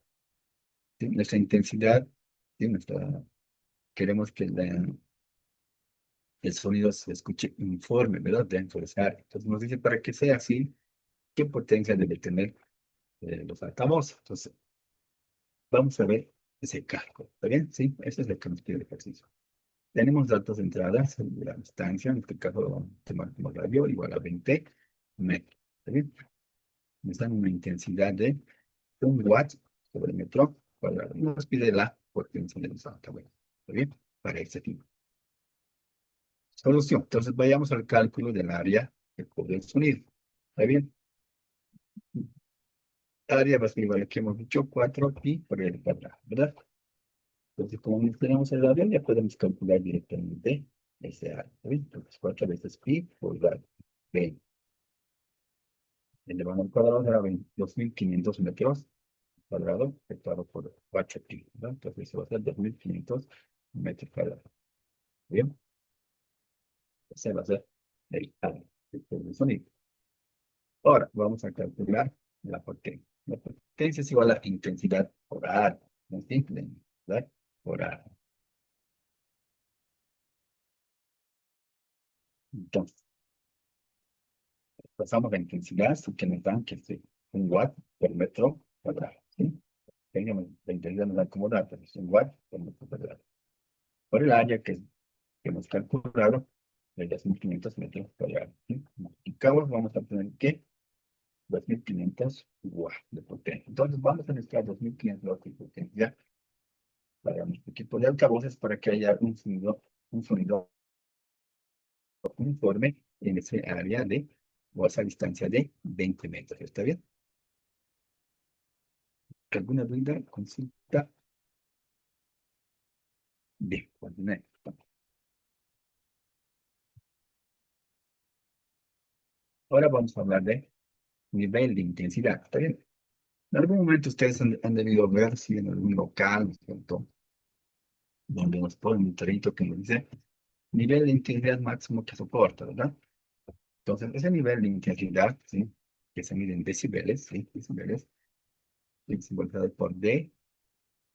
¿Sí? Nuestra intensidad, ¿sí? Queremos que el sonido se escuche uniforme, ¿verdad? Dentro de esa área. Entonces nos dice, para que sea así, ¿qué potencia debe tener los altavoces? Entonces, vamos a ver ese cálculo, ¿está bien? Sí, eso es lo que nos pide el ejercicio. Tenemos datos de entradas, la distancia, en este caso, tomamos radio igual a 20 metros, ¿está bien? Nos dan una intensidad de 1 watt sobre metro cuadrado. Y nos pide la potencia de los altavoces, ¿está bien? Para este tipo. Solución. Entonces, vayamos al cálculo del área que cubre el sonido. ¿Está bien? Área va a ser igual a que hemos dicho 4pi por el cuadrado, ¿verdad? Entonces, como no tenemos el área, ya podemos calcular directamente ese área. ¿Está bien? Entonces, 4 veces pi por radio. 20. Elevado al cuadrado será 2500 metros cuadrados, efectuado por 4pi, ¿verdad? Entonces, eso va a ser 2500 metros cuadrados. ¿Bien? Ese va a ser el área del sonido. Ahora, vamos a calcular la potencia. La potencia es igual a la intensidad por área. Es simple, ¿verdad? Por área. Entonces, pasamos la intensidad, así que nos dan que es 1 watt por metro cuadrado. ¿Sí? Tengamos la intensidad nos da como datos, es 1 watt por metro cuadrado. Por el área que hemos calculado, de 2500 metros cuadrados. ¿Sí? Multiplicamos, vamos a tener que 2500 watts de potencia. Entonces, vamos a necesitar 2500 watts de potencia para nuestro equipo de altavoces para que haya un sonido uniforme en ese área de, o esa distancia de 20 metros. ¿Está bien? ¿Alguna duda? Consulta. Bien, continuemos. Ahora vamos a hablar de nivel de intensidad. ¿Está bien? En algún momento ustedes han debido ver si en algún local, ¿no es cierto? Donde nos ponen un trito que nos dice nivel de intensidad máximo que soporta, ¿verdad? Entonces, ese nivel de intensidad, ¿sí? Que se mide en decibeles, ¿sí? Decibeles, es simbolizado por D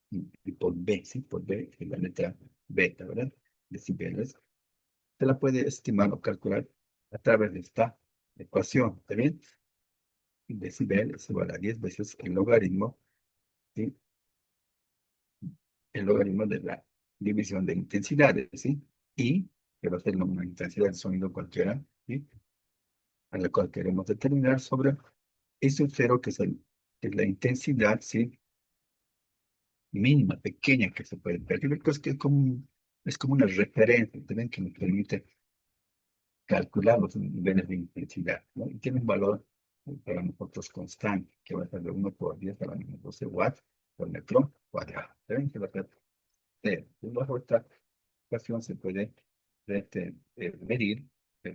y por B, ¿sí? Por B, que es la letra beta, ¿verdad? Decibeles. Se la puede estimar o calcular a través de esta ecuación, ¿está bien? Decibel es igual a 10 veces el logaritmo, ¿sí? El logaritmo de la división de intensidades, ¿sí? Y, que va a ser una intensidad de sonido cualquiera, ¿sí? A la cual queremos determinar sobre ese cero que es la intensidad, ¿sí? Mínima, pequeña que se puede percibir, pues que es como una referencia, ¿entienden? Que nos permite calcular los niveles de intensidad, ¿no? Y tiene un valor para nosotros constante, que va a ser de 1 por 10 a la menos 12 watts por metro cuadrado. ¿Saben? Que va a ser 0. Y bajo esta ecuación se puede medir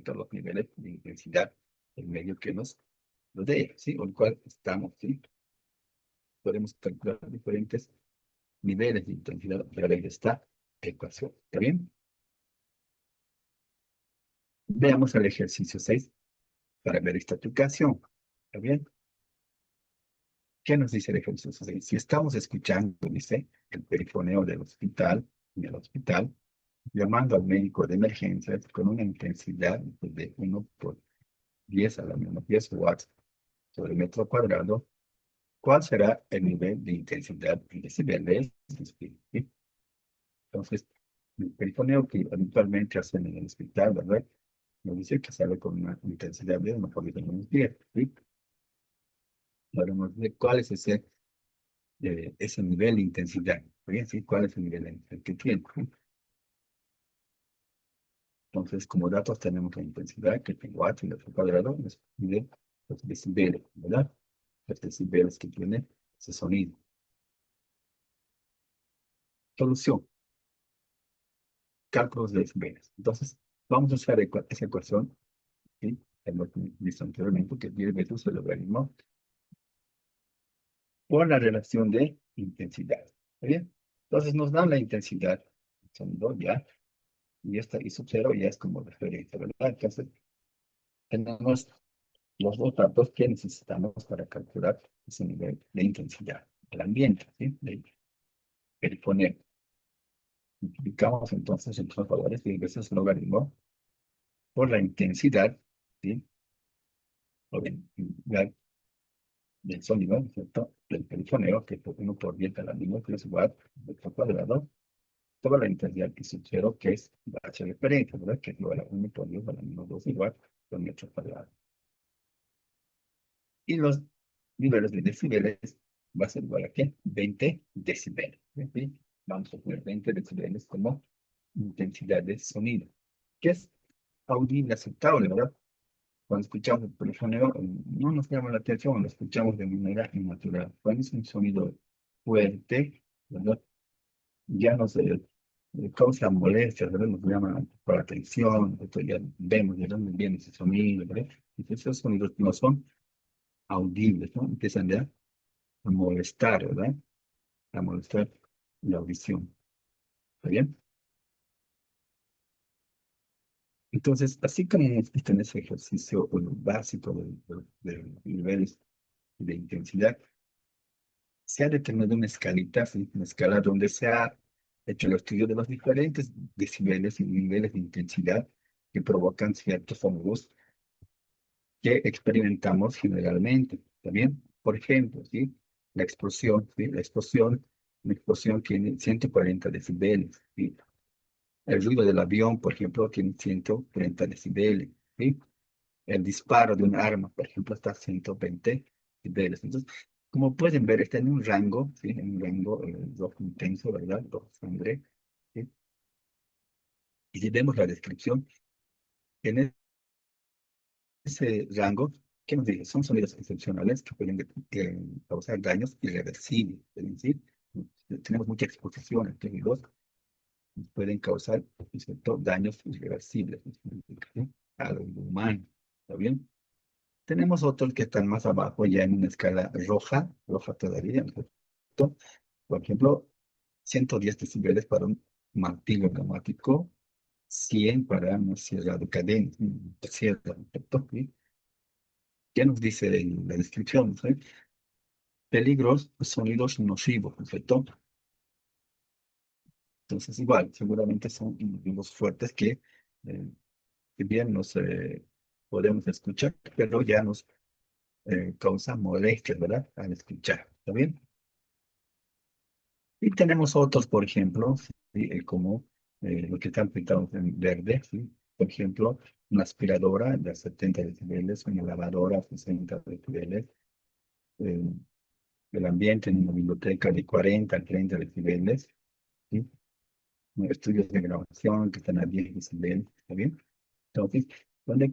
todos los niveles de intensidad en medio que nos rodea, ¿sí? O el cual estamos, ¿sí? Podemos calcular diferentes niveles de intensidad a través de esta ecuación. ¿Está bien? Veamos el ejercicio 6 para ver esta aplicación. ¿Está bien? ¿Qué nos dice el ejercicio 6? Si estamos escuchando, dice, el perifoneo del hospital, en el hospital, llamando al médico de emergencias con una intensidad de 1 por 10 a la menos 10 watts sobre metro cuadrado, ¿cuál será el nivel de intensidad en decibeles? ¿Sí? Entonces, el perifoneo que habitualmente hacen en el hospital, ¿verdad? Nos dice que sale con una intensidad de 1 por 10 ¿sí? Ahora nos dice cuál es ese nivel de intensidad. ¿Bien? ¿Sí? ¿Cuál es el nivel de intensidad que tiene? ¿Sí? Entonces, como datos tenemos la intensidad, que es watts en metro cuadrado, nos mide los decibeles, ¿verdad? Los decibeles que tiene ese sonido. Solución, cálculos de decibeles. Entonces, vamos a usar esa ecuación, ¿sí? Hemos visto anteriormente, que es 10 veces el logaritmo por la relación de intensidad. ¿Está bien? Entonces, nos dan la intensidad, son 2 ya, y sub 0 ya es como referencia, ¿verdad? Entonces, tenemos los dos datos que necesitamos para calcular ese nivel de intensidad del ambiente, ¿sí? El poner. Multiplicamos entonces entre los valores 10 veces el logaritmo por la intensidad, ¿sí? O la del sonido, ¿no es cierto? Del perifoneo, que es 1 por 10 a la menos 3 watts metro cuadrado, toda la intensidad que sugiero que es la H referencia, ¿verdad? Que es igual a 1 por 10 a la menos 12 watts por metro cuadrado. Y los niveles de decibeles va a ser igual a ¿qué? 20 decibeles. ¿Sí? Vamos a poner 20 decibeles como intensidad de sonido, que es audible, aceptable, ¿verdad? Cuando escuchamos el polifoneo, no nos llama la atención, lo escuchamos de manera natural. Cuando es un sonido fuerte, ¿verdad? Ya nos causa molestia, ¿verdad? Nos llama por la atención, entonces ya vemos de dónde viene ese sonido, ¿verdad? Entonces esos sonidos no son audibles, ¿no? Empiezan ya a molestar, ¿verdad? A molestar la audición. ¿Está bien? Entonces, así como hemos visto en ese ejercicio básico de niveles de intensidad, se ha determinado una escalita, ¿sí? Una escala donde se ha hecho el estudio de los diferentes decibeles y niveles de intensidad que provocan ciertos sonidos que experimentamos generalmente. ¿También? Por ejemplo, ¿sí? La explosión, ¿sí? Una explosión tiene 140 decibeles, ¿sí? El ruido del avión, por ejemplo, tiene 130 decibeles, ¿sí? El disparo de un arma, por ejemplo, está a 120 decibeles. Entonces, como pueden ver, está en un rango, ¿sí? En un rango rojo intenso, ¿verdad? Rojo sangre, ¿sí? Y si vemos la descripción, en ese rango, ¿qué nos dice? Son sonidos excepcionales que pueden causar daños irreversibles. Es decir, tenemos mucha exposición a estos pueden causar, ¿cierto? Daños irreversibles, ¿sí? A lo humano. ¿Está bien? Tenemos otros que están más abajo, ya en una escala roja, roja todavía, ¿no es cierto? Por ejemplo, 110 decibeles para un martillo neumático, 100 para una sierra de cadena, sierra, ¿no es cierto? ¿Sí? ¿Qué nos dice en la descripción? ¿Sí? Peligros, sonidos nocivos, ¿no es cierto? Entonces, igual, seguramente son individuos fuertes que bien nos podemos escuchar, pero ya nos causa molestias, ¿verdad? Al escuchar, ¿está bien? Y tenemos otros, por ejemplo, ¿sí? Como los que están pintados en verde, ¿sí? Por ejemplo, una aspiradora de 70 decibeles, una lavadora 60 decibeles, eh, el ambiente en una biblioteca de 40 a 30 decibeles, ¿sí? Estudios de grabación que están a 10 decibeles, ¿está bien? Entonces,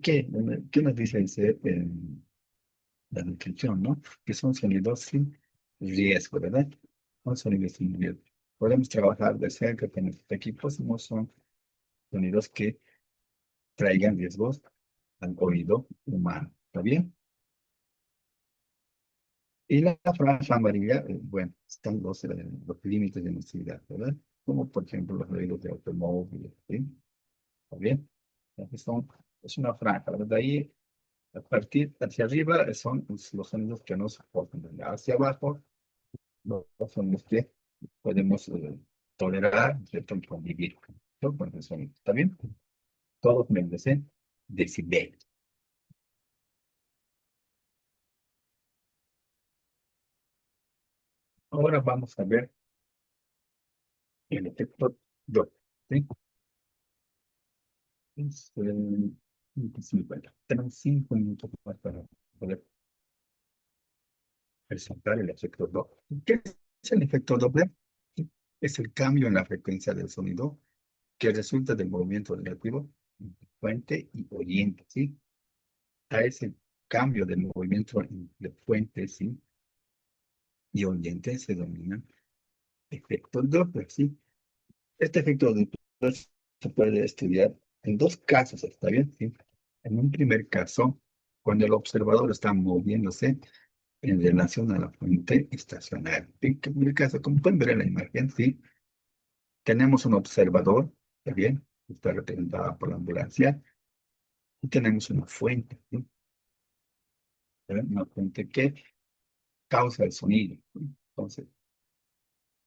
¿qué nos dice la descripción, ¿no? Que son sonidos sin riesgo, ¿verdad? Son sonidos sin riesgo. Podemos trabajar de cerca con estos equipos, no son sonidos que traigan riesgos al oído humano, ¿está bien? Y la franja amarilla, bueno, están los límites de nocividad, ¿verdad? Como por ejemplo los ruidos de automóviles, ¿sí? ¿Está bien? Entonces es una franja, ¿verdad? De ahí A partir hacia arriba son los sonidos que nos soportan. Hacia abajo los sonidos que podemos tolerar, ¿cierto? Convivir con el sonido. ¿Está bien? Todos merecen decibeles. Ahora vamos a ver el efecto Doppler. ¿Sí? Es, 50. Tenemos 5 minutos más para poder presentar el efecto Doppler. ¿Qué es el efecto Doppler? Sí, es el cambio en la frecuencia del sonido que resulta del movimiento relativo entre fuente y oyente, ¿sí? A ese cambio del movimiento de fuente, ¿sí? Y oyente se denomina efecto Doppler, ¿sí? Este efecto Doppler se puede estudiar en dos casos, ¿está bien? ¿Sí? En un primer caso, cuando el observador está moviéndose en relación a la fuente estacionaria. En el primer caso, como pueden ver en la imagen, ¿sí? Tenemos un observador, ¿está bien? Está representada por la ambulancia, y tenemos una fuente, ¿sí? ¿Está bien? Una fuente que causa el sonido, ¿sí? Entonces,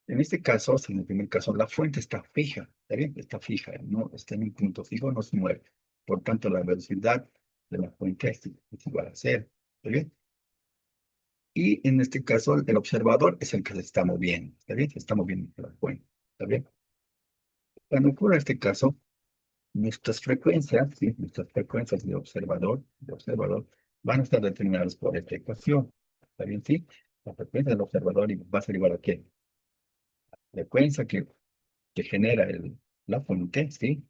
en este caso, si en el primer caso, la fuente está fija, ¿está bien? Está fija, no está en un punto fijo, no se mueve. Por tanto, la velocidad de la fuente es igual a cero, ¿está bien? Y en este caso, el observador es el que se está moviendo, ¿está bien? Se está moviendo la fuente, ¿está bien? Cuando ocurre este caso, nuestras frecuencias, ¿sí? Nuestras frecuencias de observador, van a estar determinadas por esta ecuación, ¿está bien? ¿Sí? La frecuencia del observador va a ser igual a qué? Frecuencia que genera la fuente, ¿sí?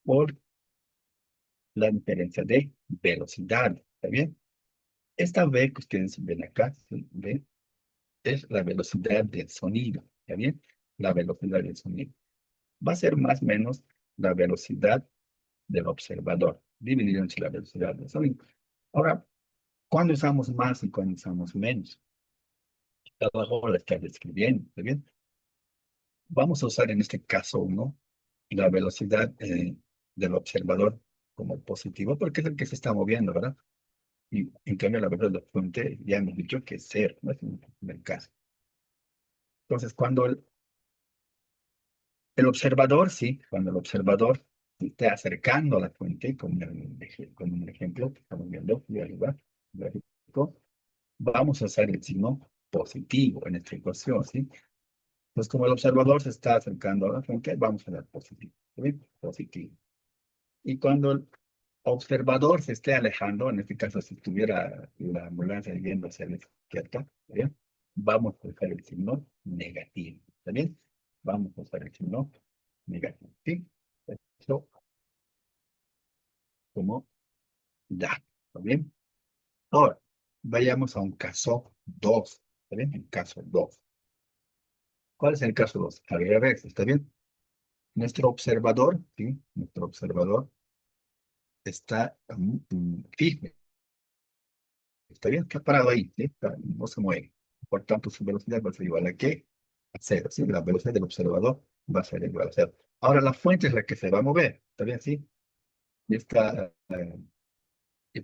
Por la diferencia de velocidad, ¿está bien? Esta V que ustedes ven acá, ¿sí? ¿Ven? Es la velocidad del sonido, ¿está bien? La velocidad del sonido. Va a ser más o menos la velocidad del observador, dividido entre la velocidad del sonido. Ahora, ¿cuándo usamos más y cuándo usamos menos? Abajo la está describiendo, ¿está bien? Vamos a usar en este caso uno la velocidad del observador como positivo, porque es el que se está moviendo, ¿verdad? Y en cambio la velocidad de la fuente ya hemos dicho que es cero, no es el caso. Entonces, cuando el observador, sí, cuando el observador se esté acercando a la fuente, con un ejemplo que estamos viendo de arriba, gráfico, vamos a usar el signo positivo en esta ecuación, ¿sí? Pues como el observador se está acercando a la fuente, vamos a dar positivo, ¿sí? Positivo. Y cuando el observador se esté alejando, en este caso si estuviera la ambulancia yendo hacia la izquierda, ¿está bien? Vamos a usar el signo negativo, ¿está bien? Vamos a usar el signo negativo, ¿sí? Esto como da, ¿está bien? Ahora, vayamos a un caso 2, ¿está bien? El caso 2. ¿Cuál es el caso 2? Al revés, ¿está bien? Nuestro observador, ¿sí? Nuestro observador está fijo, está bien, está parado ahí, ¿sí? No se mueve. Por tanto, su velocidad va a ser igual a qué? A cero, ¿sí? La velocidad del observador va a ser igual a cero. Ahora, la fuente es la que se va a mover, ¿está bien? ¿Sí? Y esta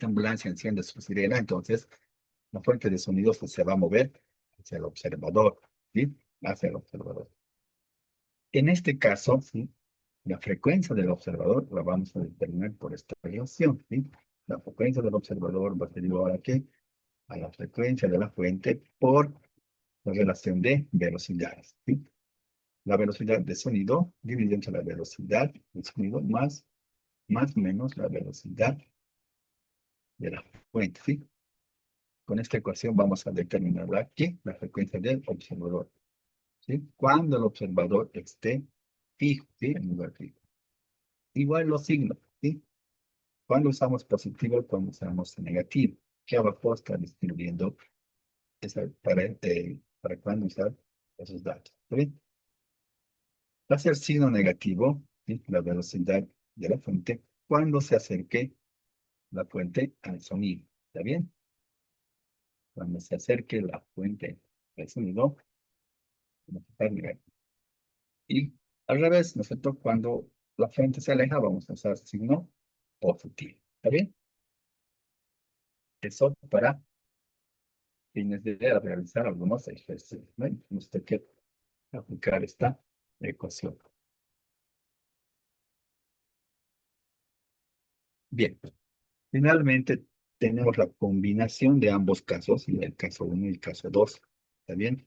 ambulancia enciende su sirena, entonces la fuente de sonido se va a mover hacia el observador, ¿sí? Hacia el observador. En este caso, ¿sí? La frecuencia del observador la vamos a determinar por esta relación, ¿sí? La frecuencia del observador va a ser igual a qué? A la frecuencia de la fuente por la relación de velocidades, ¿sí? La velocidad de sonido dividida entre la velocidad del sonido más menos la velocidad de la fuente, ¿sí? Con esta ecuación vamos a determinar aquí la frecuencia del observador, ¿sí? Cuando el observador esté fijo, ¿sí? En lugar fijo. Igual los signos, ¿sí? Cuando usamos positivo, cuando usamos negativo. Que abajo está describiendo para cuándo usar esos datos. ¿Está bien? Va a ser signo negativo, ¿sí? La velocidad de la fuente cuando se acerque la fuente al sonido. ¿Está bien? Cuando se acerque la fuente al sonido, vamos a usar negativo. Y al revés, ¿no es cierto? Cuando la fuente se aleja, vamos a usar signo positivo. ¿Está bien? Eso para fines de realizar algunos ejercicios, ¿no? Y usted quiere aplicar esta ecuación. Bien, finalmente tenemos la combinación de ambos casos, y el caso uno y el caso 2. ¿Está bien?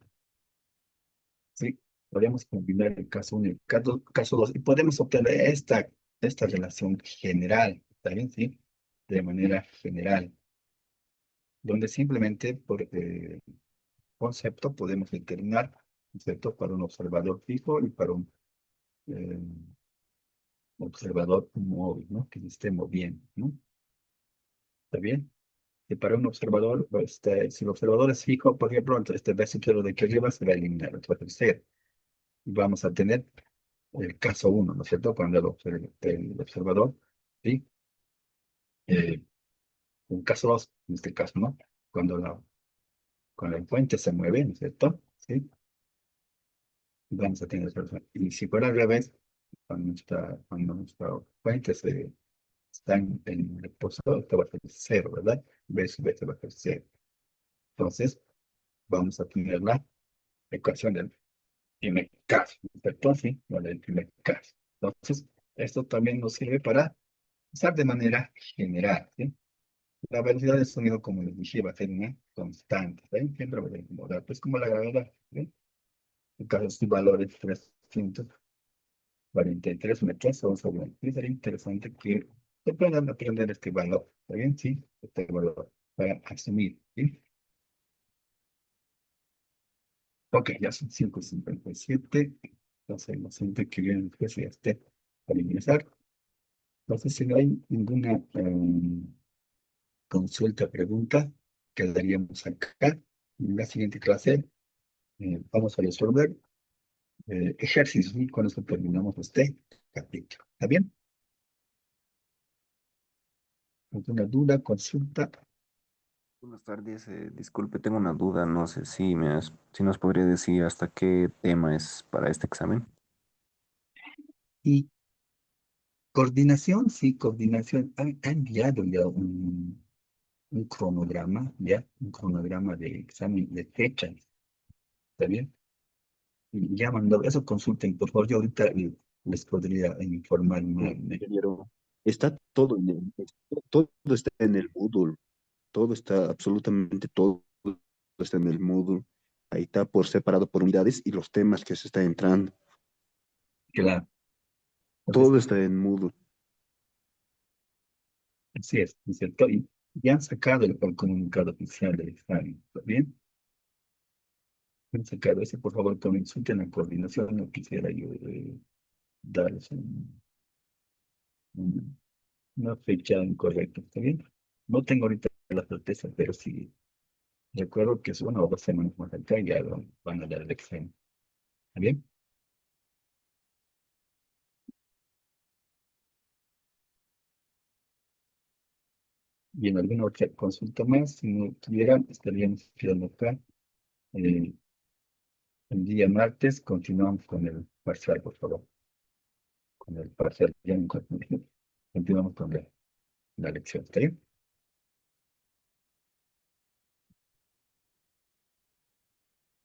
Sí, podemos combinar el caso uno y el caso 2 y podemos obtener esta relación general. ¿Está bien? Sí, de manera general, donde simplemente por concepto podemos determinar, ¿cierto? Para un observador fijo y para un eh, observador móvil, ¿no? Que se esté moviendo, ¿no? ¿Está bien? Y para un observador, pues, si el observador es fijo, por ejemplo, entonces este versículo de aquí arriba se va a eliminar, entonces va a ser. Y vamos a tener el caso uno, ¿no es cierto? Cuando el observador, ¿sí? Eh, el caso 2, en este caso, ¿no? Cuando cuando el puente se mueve, ¿no es cierto? ¿Sí? Vamos a tener esa relación. Y si fuera al revés, cuando nuestro puente está en reposo, esto va a ser cero, ¿verdad? B sub B va a ser cero. Entonces, vamos a tener la ecuación del primer caso, ¿no es cierto? Sí, la del primer caso. Entonces, esto también nos sirve para usar de manera general, ¿sí? La velocidad del sonido, como les dije, va a ser una constante, ¿sí? Siempre va a incomodar, pues como la gravedad, ¿sí? En caso de valores 343 metros sobre el piso, sería interesante que se puedan aprender este valor, ¿está bien? Sí, este valor para asumir, ¿sí? Ok, ya son 5:57. Entonces, lo siento que bien que ya esté para ingresar. Entonces, si no hay ninguna consulta, pregunta, quedaríamos acá. En la siguiente clase vamos a resolver ejercicios y con eso terminamos este capítulo. ¿Está bien? ¿Alguna duda, consulta? Buenas tardes, disculpe, tengo una duda, no sé si nos podría decir hasta qué tema es para este examen. Y coordinación, sí, coordinación. Ha enviado ya un cronograma, ya, un cronograma de examen de fechas. ¿Está bien? Y ya mandó eso, consulten, por favor, yo ahorita les podría informar Sí, nuevamente. ingeniero, está todo todo está en el Moodle, todo está, absolutamente todo está en el Moodle. Ahí está por separado por unidades y los temas que se está entrando. Claro. Entonces, Todo está en Moodle. así es cierto. Y ya han sacado el comunicado oficial del examen. ¿Está bien? Han sacado ese, por favor, consulten la coordinación. No quisiera yo darles un- una fecha incorrecta. ¿Está bien? No tengo ahorita la certeza, pero sí recuerdo que es 1 o 2 semanas más acá y ya van a dar el examen. ¿Está bien? Y en alguna otra consulta más, si no tuvieran, estaríamos quedando acá. Eh, el día martes continuamos con el parcial, por favor. Con el parcial, ya en continuamos con la lección. ¿Está bien?